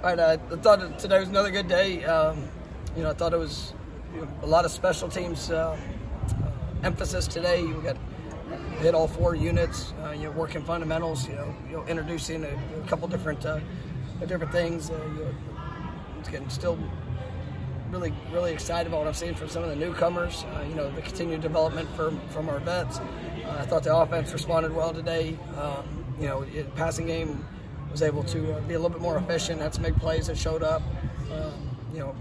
All right, I thought today was another good day. I thought it was a lot of special teams emphasis today. We got hit all 4 units. Working fundamentals. Introducing a couple different things. Getting still really excited about what I'm seeing from some of the newcomers. The continued development from our vets. I thought the offense responded well today. Passing game was able to be a little bit more efficient. Had some big plays that showed up.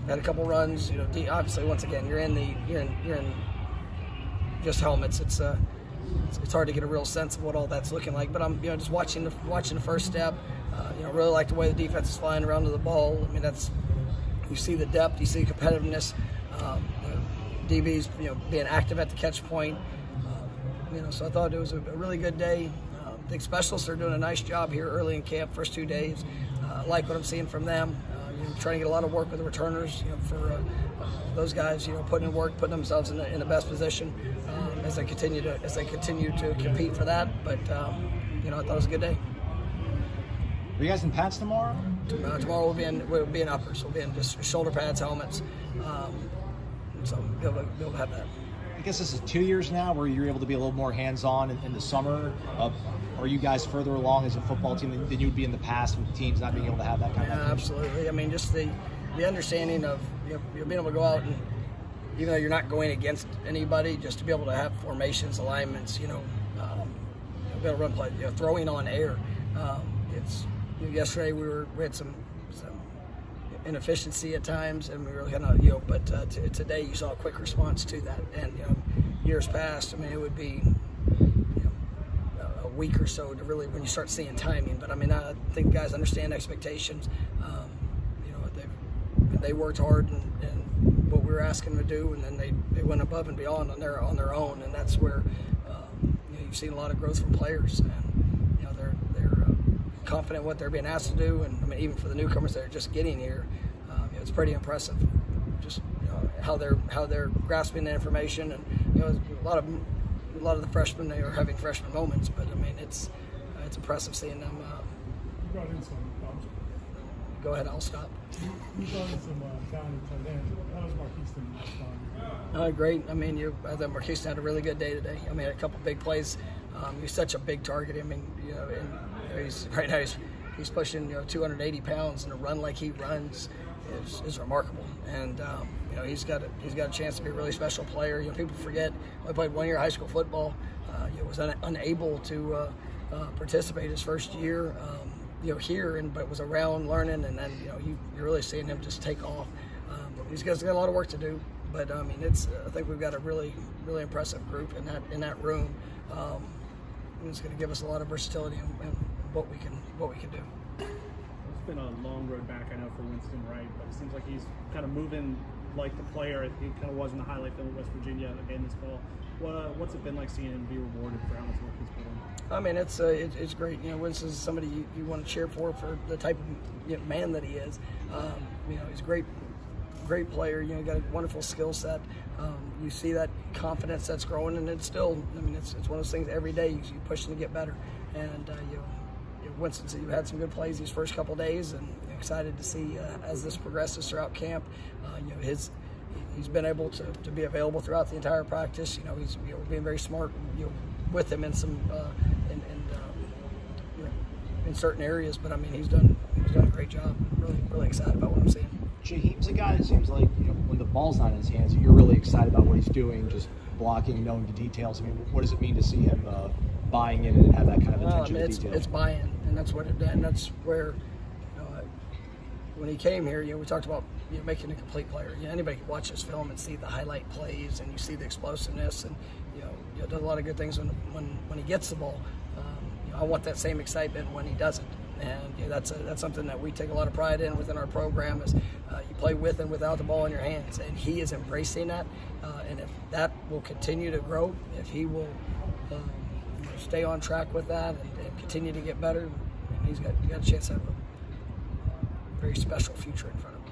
Had a couple runs. Obviously, once again, you're in just helmets. It's hard to get a real sense of what all that's looking like. But I'm just watching the first step. Really like the way the defense is flying around to the ball. I mean, you see the depth, you see competitiveness. DBs being active at the catch point. So I thought it was a really good day. I think specialists are doing a nice job here early in camp, first 2 days. I like what I'm seeing from them. Trying to get a lot of work with the returners. For those guys, putting in work, putting themselves in the best position as they continue to compete for that. But I thought it was a good day. Are you guys in pads tomorrow? Tomorrow we'll be in uppers. We'll be in just shoulder pads, helmets. So be able to have that. I guess this is 2 years now where you're able to be a little more hands-on in the summer. Are you guys further along as a football team than you would be in the past with teams not being able to have that kind of thing? Absolutely. I mean, just the understanding of being able to go out and, even though you're not going against anybody, just to be able to have formations, alignments, be able to run play, throwing on air. Yesterday we had some inefficiency at times, and we were kind of but today you saw a quick response to that. And years past, I mean, it would be a week or so to really when you start seeing timing. But I mean, I think guys understand expectations. They worked hard and what we were asking them to do, and then they went above and beyond on their own, and that's where you've seen a lot of growth from players. And they're confident what they're being asked to do, and I mean, even for the newcomers that are just getting here, it's pretty impressive. Just how they're grasping the information, and a lot of the freshmen, they are having freshman moments, but I mean it's impressive seeing them. You brought in some. Go ahead, I'll stop. You brought in some talented tight ends. How was Marquise last time? Great. I mean, I thought Marquise had a really good day today. I mean, a couple big plays. He's such a big target. I mean, right now he's pushing 280 pounds, and to run like he runs is remarkable. And he's got a chance to be a really special player. People forget I played 1 year high school football. Was unable to participate his first year. Here, but was around learning, and then you're really seeing him just take off. He's got a lot of work to do, but I mean I think we've got a really impressive group in that room. It's going to give us a lot of versatility in what we can do. It's been a long road back, I know, for Winston Wright, but it seems like he's kind of moving like the player he kind of was in the highlight film at West Virginia again this fall. What's it been like seeing him be rewarded for how much work he's put in? I mean, it's great. Winston's somebody you want to cheer for the type of man that he is. He's a great player. Got a wonderful skill set. You see that confidence that's growing, and it's still. I mean, it's one of those things every day you're pushing to get better. And Winston's you've had some good plays these first couple days, and excited to see as this progresses throughout camp. He's been able to be available throughout the entire practice. He's being very smart with him in some in certain areas, but I mean he's done a great job. Really excited about what I'm seeing. Jaheim's a guy that seems like when the ball's not in his hands, you're really excited about what he's doing, just blocking, knowing the details. I mean, what does it mean to see him buying in and have that kind of attention to detail? It's buy-in, and that's what and that's where when he came here, we talked about making a complete player. Anybody can watch this film and see the highlight plays, and you see the explosiveness, and does a lot of good things when he gets the ball. I want that same excitement when he doesn't, and that's something that we take a lot of pride in within our program. Is you play with and without the ball in your hands, and he is embracing that. And if that will continue to grow, if he will stay on track with that and continue to get better, he's got a chance to have a very special future in front of him.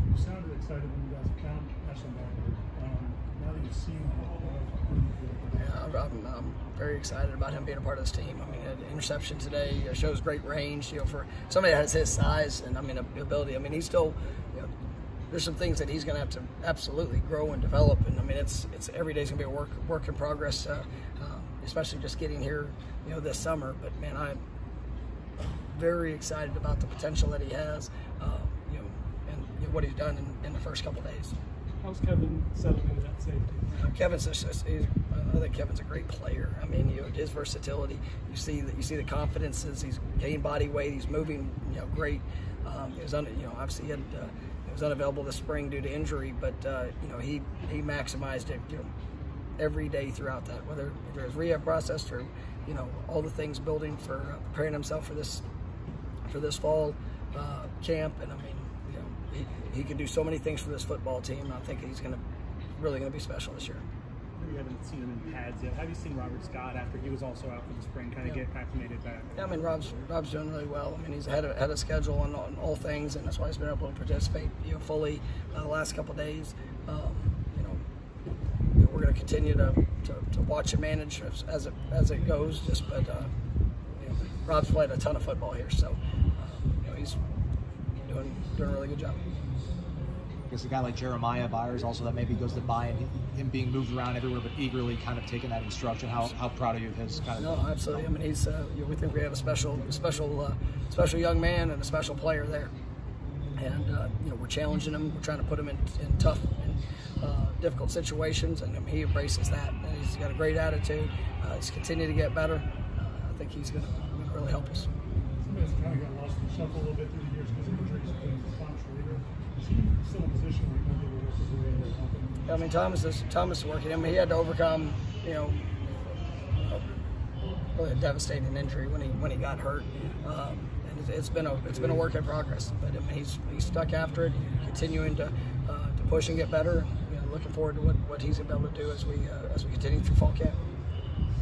You sounded excited when you guys found Ashley back there. now that you've seen him, Yeah, I'm very excited about him being a part of this team. I mean, an interception today shows great range, for somebody that has his size and ability. I mean, he's still, there's some things that he's going to have to absolutely grow and develop. And I mean, it's every day's going to be a work in progress, especially just getting here, this summer. But man, I'm very excited about the potential that he has, and what he's done in the first couple of days. how's Kevin settling into that safety? Kevin's I think Kevin's a great player. I mean, his versatility. You see the confidences. He's gained body weight. He's moving, great. Obviously he was unavailable this spring due to injury, but he maximized it, every day throughout that. Whether his rehab process or all the things building for preparing himself for this fall camp, and I mean, he can do so many things for this football team. I think he's really going to be special this year. You haven't seen him in pads yet. Have you seen Robert Scott after he was also out for the spring, kind of get acclimated back? Yeah, I mean, Rob's doing really well. I mean, he's ahead of schedule on all things, and that's why he's been able to participate fully the last couple of days. We're going to continue to watch and manage as it goes. But Rob's played a ton of football here, so he's doing a really good job. I guess a guy like Jeremiah Byers also that maybe goes to buy and him being moved around everywhere, but eagerly kind of taking that instruction. How proud are you of his kind of? No, absolutely. I mean, he's we think we have a special young man and a special player there, and we're challenging him. We're trying to put him in tough and difficult situations, and he embraces that. And he's got a great attitude. He's continued to get better. I think he's going to really help us. Somebody's kind of got lost in the shuffle a little bit through the years because of injuries and Thomas Reader. Is he still in a position where he might be able to work his way into the company? I mean, Thomas is working. I mean, he had to overcome, really a devastating injury when he got hurt, and it's been a work in progress. But I mean, he's stuck after it, continuing to push and get better. Looking forward to what he's going to be able to do as we continue through fall camp.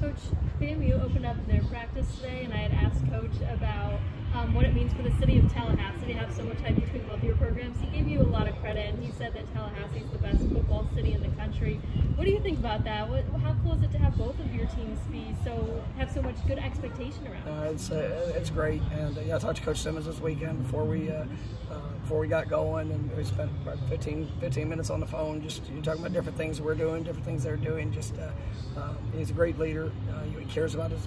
Coach, FAMU opened up their practice today, and I had asked Coach about what it means for the city of Tallahassee to have so much hype between both your programs. He gave you a lot of credit, and he said that Tallahassee is the best football city in the country. What do you think about that? How cool is it to have both of your teams have so much good expectation around it? It's great, and I talked to Coach Simmons this weekend before we got going, and we spent about 15 minutes on the phone just talking about different things we're doing, different things they're doing. He's a great leader. He cares about his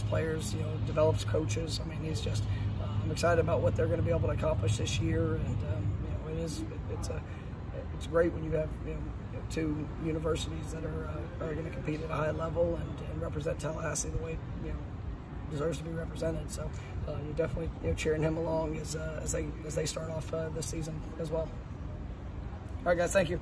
players. Develops coaches. I mean, he's just. I'm excited about what they're going to be able to accomplish this year, and it's great when you have two universities that are going to compete at a high level and represent Tallahassee the way deserves to be represented. So you're definitely cheering him along as they start off this season as well. All right, guys, thank you.